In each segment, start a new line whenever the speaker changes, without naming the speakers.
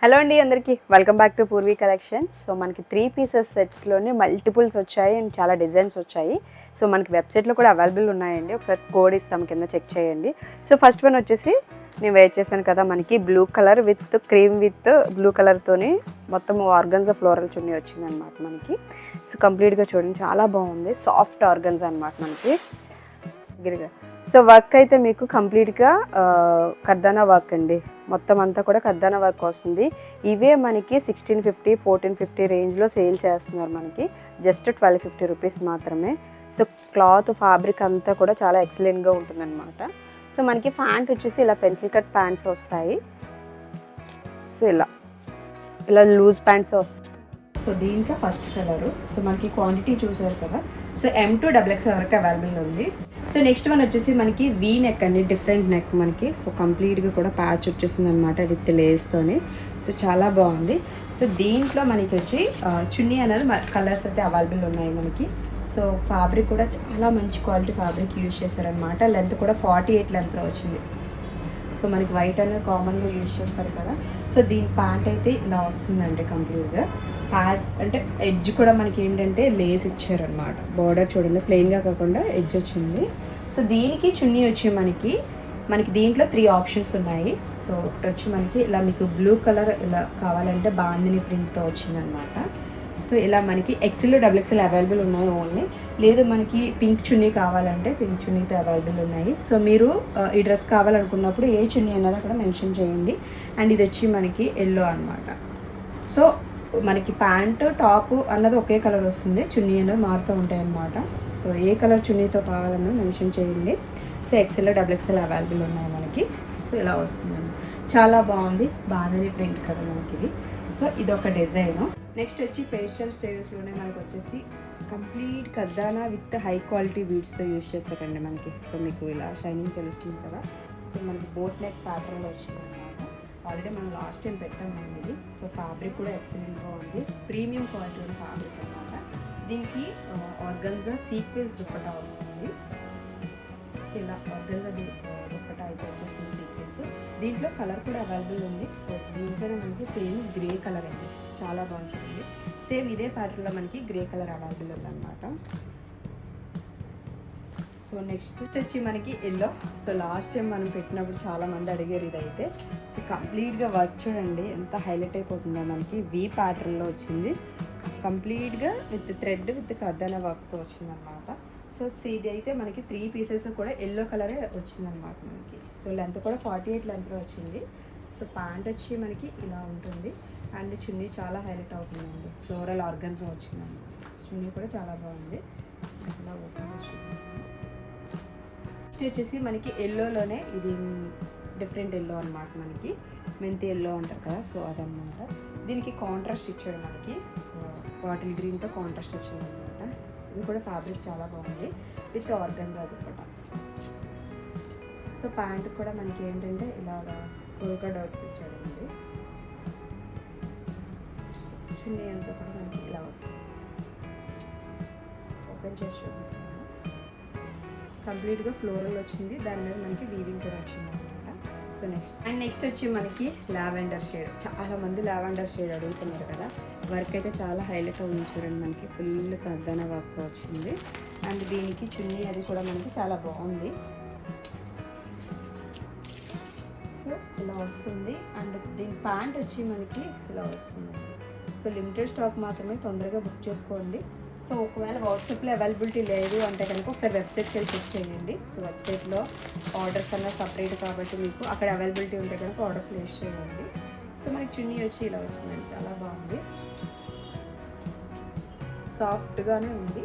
Hello అండి అందరికీ welcome back to Purvi collections. So మనకి 3 పీసెస్ సెట్స్లోనే మల్టిపుల్స్ వచ్చాయి అండ్ చాలా డిజైన్స్ వచ్చాయి. సో మనకి వెబ్సైట్లో కూడా అవైలబుల్ ఉన్నాయండి. ఒకసారి కోడ్ ఇస్తాం, కింద చెక్ చేయండి. సో ఫస్ట్ వన్ వచ్చేసి నేను వేర్ చేశాను కదా, మనకి blue colour with cream with blue కలర్తోని మొత్తం ఆర్గన్జా ఫ్లోరల్ చున్నీ వచ్చింది అనమాట మనకి. సో కంప్లీట్గా చూడండి, చాలా బాగుంది. సాఫ్ట్ ఆర్గన్జా అనమాట మనకి. సో వర్క్ అయితే మీకు కంప్లీట్గా కర్దానా వర్క్ అండి, మొత్తం అంతా కూడా కర్దానా వర్క్ వస్తుంది. ఇవే మనకి 1650 1450 రేంజ్లో సేల్ చేస్తున్నారు మనకి, జస్ట్ 1250 రూపీస్ మాత్రమే. సో క్లాత్ ఫ్యాబ్రిక్ అంతా కూడా చాలా ఎక్సలెంట్గా ఉంటుందన్నమాట. సో మనకి ప్యాంట్స్ వచ్చేసి ఇలా పెన్సిల్ కట్ ప్యాంట్స్ వస్తాయి. సో ఇలా లూజ్ ప్యాంట్స్ వస్తాయి. సో దీంట్లో ఫస్ట్ కలరు, సో మనకి క్వాంటిటీ చూసారు కదా, సో M to XXL వరకు అవైలబుల్ ఉంది. సో నెక్స్ట్ వన్ వచ్చేసి మనకి వీ నెక్ అండి, డిఫరెంట్ నెక్ మనకి. సో కంప్లీట్గా కూడా ప్యాచ్ వచ్చేసింది అనమాట విత్ లేస్తోని. సో చాలా బాగుంది. సో దీంట్లో మనకి వచ్చి చున్నీ అనేది కలర్స్ అయితే అవైలబుల్ ఉన్నాయి మనకి. సో ఫ్యాబ్రిక్ కూడా చాలా మంచి క్వాలిటీ ఫ్యాబ్రిక్ యూజ్ చేశారనమాట. లెంత్ కూడా 48 లెంత్లో వచ్చింది. సో మనకి వైట్ అనేది కామన్గా యూజ్ చేస్తారు కదా. సో దీని ప్యాంట్ అయితే ఇలా వస్తుందండి కంప్లీట్గా. ప్యాంట్ అంటే ఎడ్జ్ కూడా మనకి ఏంటంటే లేస్ ఇచ్చారనమాట. బార్డర్ చూడండి, ప్లెయిన్గా కాకుండా ఎడ్జ్ వచ్చింది. సో దీనికి చున్నీ వచ్చి మనకి దీంట్లో 3 ఆప్షన్స్ ఉన్నాయి. సో ఒకటి వచ్చి మనకి ఇలా మీకు బ్లూ కలర్ ఇలా కావాలంటే బాందిని ప్రింట్తో వచ్చిందనమాట. సో ఇలా మనకి XL XXL అవైలబుల్ ఉన్నాయి ఓన్లీ. లేదు మనకి పింక్ చున్నీ కావాలంటే పింక్ చున్నీతో అవైలబుల్ ఉన్నాయి. సో మీరు ఈ డ్రెస్ కావాలనుకున్నప్పుడు ఏ చున్నీ అన్నది అక్కడ మెన్షన్ చేయండి. అండ్ ఇది వచ్చి మనకి ఎల్లో అనమాట. సో మనకి ప్యాంటు టాప్ అన్నది ఒకే కలర్ వస్తుంది, చున్నీ అన్నది మారుతూ ఉంటాయి అన్నమాట. సో ఏ కలర్ చున్నీతో కావాలన్నా మెన్షన్ చేయండి. సో XL XXL అవైలబుల్ ఉన్నాయి మనకి. సో ఇలా వస్తుందండి, చాలా బాగుంది. బాందిని ప్రింట్ కదా మనకి ఇది. సో ఇదొక డిజైను. నెక్స్ట్ వచ్చి పేస్టల్ స్టైల్స్లోనే మనకి వచ్చేసి కంప్లీట్ కర్దానా విత్ హై క్వాలిటీ బీడ్స్తో యూజ్ చేస్తారండి మనకి. సో మీకు ఇలా షైనింగ్ తెలుస్తుంది కదా. సో మనకి బోట్ నెక్ ప్యాటర్న్లో వచ్చింది అనమాట. ఆల్రెడీ మనం లాస్ట్ టైం పెట్టామండి ఇది. సో ఫ్యాబ్రిక్ కూడా ఎక్సలెంట్గా ఉంది, ప్రీమియం క్వాలిటీ ఉన్న ఫ్యాబ్రిక్ అనమాట. దీనికి ఆర్గన్జా సీక్వెన్స్ దుప్పటా వస్తుంది. సో ఇలా ఆర్గన్జా దుప్పటా అయితే వచ్చేస్తుంది సీక్వెన్స్. దీంట్లో కలర్ కూడా అవైలబుల్ ఉంది. సో దీంట్లోనే మనకి సేమ్ గ్రే కలర్ అండి, చాలా బాగుంటుంది. సేమ్ ఇదే ప్యాటర్న్లో మనకి గ్రే కలర్ అవైలబుల్ ఉందన్నమాట. సో నెక్స్ట్ వచ్చి మనకి ఎల్లో. సో లాస్ట్ టైం మనం పెట్టినప్పుడు చాలామంది అడిగారు ఇదైతే. సో కంప్లీట్గా వర్క్ చూడండి ఎంత హైలైట్ అయిపోతుందో మనకి. వీ ప్యాటర్న్లో వచ్చింది కంప్లీట్గా విత్ థ్రెడ్ విత్ కర్దానా వర్క్తో వచ్చిందనమాట. సో ఇది అయితే మనకి 3 పీసెస్ కూడా ఎల్లో కలరే వచ్చిందనమాట మనకి. సో లెంత్ కూడా 48 లెంత్లో వచ్చింది. సో ప్యాంట్ వచ్చి మనకి ఇలా ఉంటుంది అండ్ చున్నీ చాలా హైలైట్ అవుతుందండి. ఫ్లోరల్ ఆర్గన్జా వచ్చిందన్నమాట. చున్నీ కూడా చాలా బాగుంది. ఇలా ఓపెన్ నెక్స్ట్ వచ్చేసి మనకి ఎల్లోలోనే ఇది డిఫరెంట్ ఎల్లో అనమాట మనకి. మెంతి ఎల్లో అంటారు కదా, సో అదనమాట. దీనికి కాంట్రాస్ట్ ఇచ్చాడు మనకి, బాటిల్ గ్రీన్తో కాంట్రాస్ట్ వచ్చిందనమాట. ఇది కూడా ఫ్యాబ్రిక్ చాలా బాగుంది with organza dupatta. So pant కూడా మనకి ఏంటంటే ఇలాగా పోల్కా డాట్స్ ఇచ్చారండి. చున్నీ అంతా కూడా మనకి ఇలా వస్తుంది. ఓపెన్ చేసి చూపిస్తాను. కంప్లీట్గా ఫ్లోరల్ వచ్చింది, దాని మీద మనకి వీవింగ్ కూడా వచ్చింది అనమాట. సో నెక్స్ట్ వచ్చి మనకి లావెండర్ షేడ్. చాలా మంది లావెండర్ షేడ్ అడుగుతున్నారు కదా. వర్క్ అయితే చాలా హైలైట్ ఉంది చూడండి, మనకి ఫుల్ కర్దానా వర్క్ వచ్చింది. అండ్ దీనికి చున్నీ అది కూడా మనకి చాలా బాగుంది. సో ఇలా వస్తుంది. అండ్ దీని ప్యాంట్ వచ్చి మనకి ఇలా వస్తుంది. సో లిమిటెడ్ స్టాక్ మాత్రమే, తొందరగా బుక్ చేసుకోండి. సో ఒకవేళ వాట్సాప్లో అవైలబిలిటీ లేదు అంటే కనుక ఒకసారి వెబ్సైట్కి వెళ్ళి చెక్ చేయండి. సో వెబ్సైట్లో ఆర్డర్స్ అన్న సపరేట్ కాబట్టి మీకు అక్కడ అవైలబిలిటీ ఉంటే కనుక ఆర్డర్ ప్లేస్ చేయండి. సో మనకి చున్నీ వచ్చి ఇలా వచ్చిందండి, చాలా బాగుంది, సాఫ్ట్గానే ఉంది.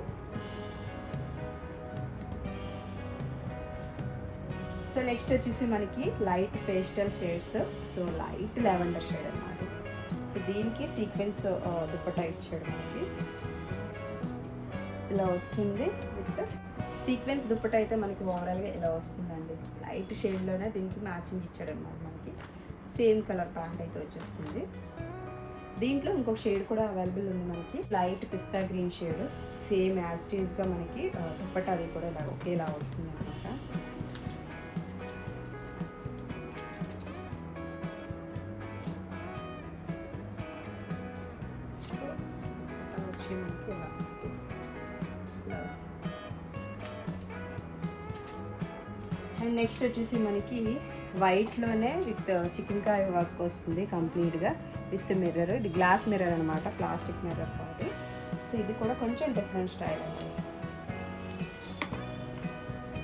సో నెక్స్ట్ వచ్చేసి మనకి light pastel shades. So light lavender shade అన్నమాట. సో దీనికి సీక్వెన్స్ దుప్పటా ఇచ్చాడు మనకి, ఇలా వస్తుంది విత్ సీక్వెన్స్ దుప్పటా. అయితే మనకి ఓవరాల్గా ఇలా వస్తుందండి, లైట్ షేడ్లోనే దీనికి మ్యాచింగ్ ఇచ్చాడు అనమాట మనకి. సేమ్ కలర్ ప్యాంట్ అయితే వచ్చేస్తుంది. దీంట్లో ఇంకొక షేడ్ కూడా అవైలబుల్ ఉంది మనకి, లైట్ పిస్తా green shade. Same as it ఈస్గా మనకి దుప్పటా అది కూడా ఇలా ఒకేలా వస్తుంది అనమాట. వచ్చి మనకి ఇలా వస్తుంది. అండ్ నెక్స్ట్ వచ్చేసి మనకి వైట్లోనే విత్ చికెన్ కాయ వర్క్ వస్తుంది కంప్లీట్గా విత్ మిర్రర్. ఇది గ్లాస్ మిర్రర్ అనమాట, ప్లాస్టిక్ మిర్రర్ కాదు. సో ఇది కూడా కొంచెం డిఫరెంట్ స్టైల్ అండి.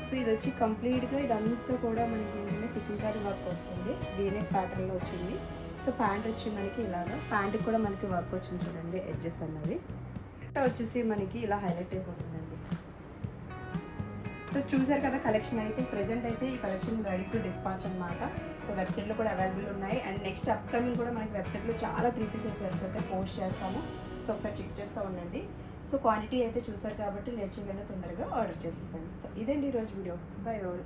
సో ఇది వచ్చి కంప్లీట్గా ఇదంతా కూడా మనకి ఏంటంటే చికెన్ కర్రీ వర్క్ వస్తుంది, వీనెక్ ప్యాటర్న్లో వచ్చింది. సో ప్యాంట్ వచ్చి మనకి ఇలాగా, ప్యాంట్కి కూడా మనకి వర్క్ వచ్చింది చూడండి, ఎడ్జెస్ అన్నది వచ్చేసి మనకి ఇలా హైలైట్ అయిపోతుందండి. సో చూసారు కదా కలెక్షన్ అయితే. ప్రెజెంట్ అయితే ఈ కలెక్షన్ రెడీ టు డిస్పాచ్ అనమాట. సో వెబ్సైట్లో కూడా అవైలబుల్ ఉన్నాయి. అండ్ నెక్స్ట్ అప్కమింగ్ కూడా మనకి వెబ్సైట్లో చాలా 3 పీసెస్ సెట్స్ అయితే పోస్ట్ చేస్తాము. సో ఒకసారి చెక్ చేస్తూ ఉండండి. సో క్వాంటిటీ అయితే చూసారు కాబట్టి లేట్ చేయగానే తొందరగా ఆర్డర్ చేసేసాను. సో ఇదండి ఈరోజు వీడియో. By all.